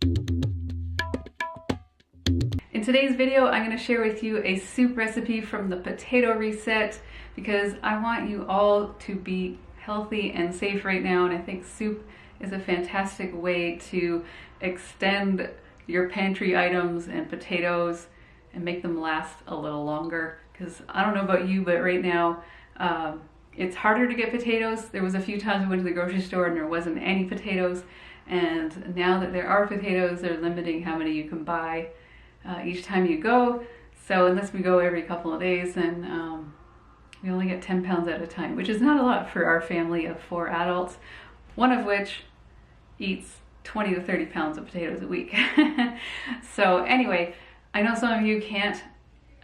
In today's video, I'm going to share with you a soup recipe from the Potato Reset because I want you all to be healthy and safe right now, and I think soup is a fantastic way to extend your pantry items and potatoes and make them last a little longer. Because I don't know about you, but right now it's harder to get potatoes. There was a few times I went to the grocery store and there wasn't any potatoes, and now that there are potatoes, they're limiting how many you can buy each time you go. So unless we go every couple of days, then we only get 10 pounds at a time, which is not a lot for our family of 4 adults, one of which eats 20 to 30 pounds of potatoes a week. So anyway, I know some of you can't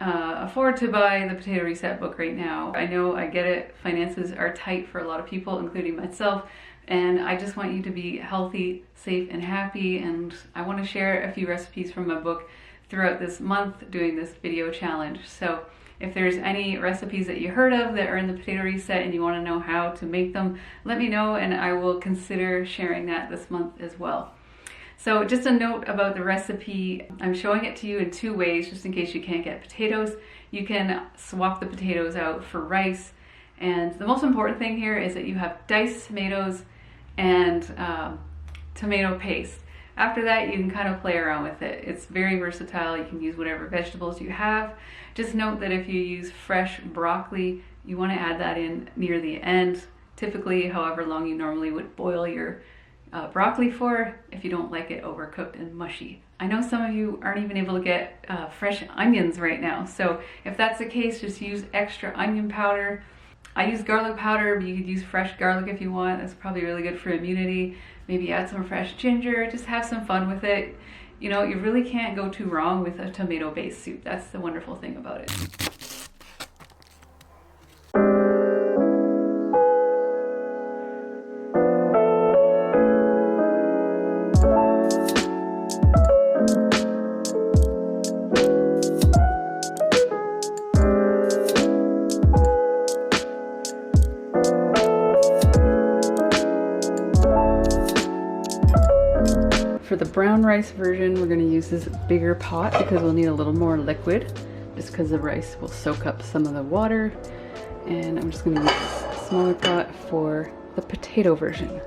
afford to buy the Potato Reset book right now. I know, I get it, finances are tight for a lot of people, including myself, and I just want you to be healthy, safe, and happy, and I want to share a few recipes from my book throughout this month doing this video challenge. So if there's any recipes that you heard of that are in the Potato Reset and you want to know how to make them, let me know and I will consider sharing that this month as well. So just a note about the recipe, I'm showing it to you in 2 ways just in case you can't get potatoes. You can swap the potatoes out for rice, and the most important thing here is that you have diced tomatoes and tomato paste. After that, you can kind of play around with it. It's very versatile. You can use whatever vegetables you have. Just note that if you use fresh broccoli, you want to add that in near the end, typically however long you normally would boil your broccoli for, if you don't like it overcooked and mushy. I know some of you aren't even able to get fresh onions right now, so if that's the case, just use extra onion powder. I use garlic powder, but you could use fresh garlic if you want. That's probably really good for immunity. Maybe add some fresh ginger, just have some fun with it. You know, you really can't go too wrong with a tomato-based soup. That's the wonderful thing about it. For the brown rice version, we're going to use this bigger pot because we'll need a little more liquid, just because the rice will soak up some of the water. And I'm just going to use a smaller pot for the potato version.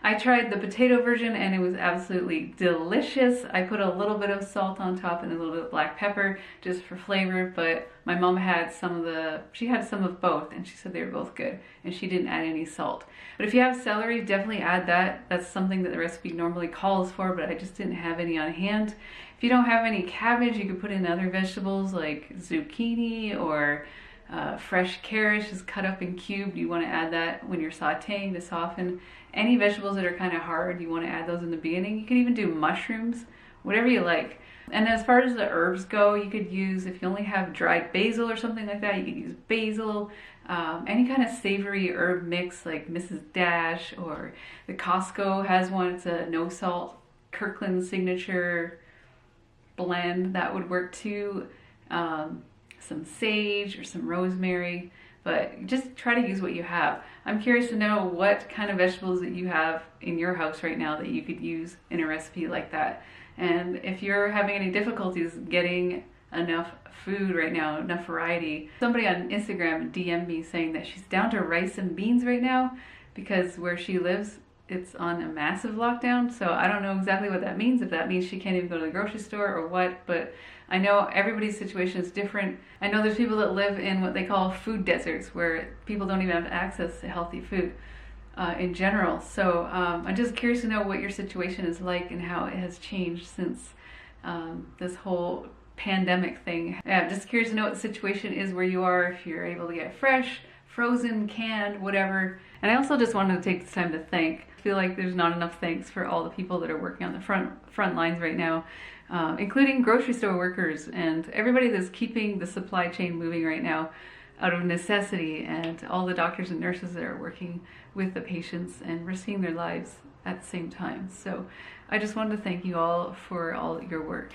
I tried the potato version and it was absolutely delicious. I put a little bit of salt on top and a little bit of black pepper just for flavor, but my mom had some of both and she said they were both good and she didn't add any salt. But if you have celery, definitely add that. That's something that the recipe normally calls for, but I just didn't have any on hand. If you don't have any cabbage, you could put in other vegetables like zucchini or fresh carrots just cut up and cubed. You want to add that when you're sauteing to soften. Any vegetables that are kind of hard, you want to add those in the beginning. You can even do mushrooms, whatever you like. And as far as the herbs go, you could use, if you only have dried basil or something like that, you could use basil. any kind of savory herb mix like Mrs. Dash, or the Costco has one. It's a no salt Kirkland signature blend that would work too. Some sage or some rosemary, but just try to use what you have. I'm curious to know what kind of vegetables that you have in your house right now that you could use in a recipe like that. And if you're having any difficulties getting enough food right now, enough variety. Somebody on Instagram DM'd me saying that she's down to rice and beans right now because where she lives, it's on a massive lockdown. So I don't know exactly what that means, if that means she can't even go to the grocery store or what, but I know everybody's situation is different. I know there's people that live in what they call food deserts, where people don't even have access to healthy food in general. So I'm just curious to know what your situation is like and how it has changed since this whole pandemic thing. Yeah, I'm just curious to know what the situation is where you are, if you're able to get fresh, frozen, canned, whatever. And I also just wanted to take this time to thank. I feel like there's not enough thanks for all the people that are working on the front lines right now, including grocery store workers and everybody that's keeping the supply chain moving right now out of necessity, and all the doctors and nurses that are working with the patients and risking their lives at the same time. So I just wanted to thank you all for all your work.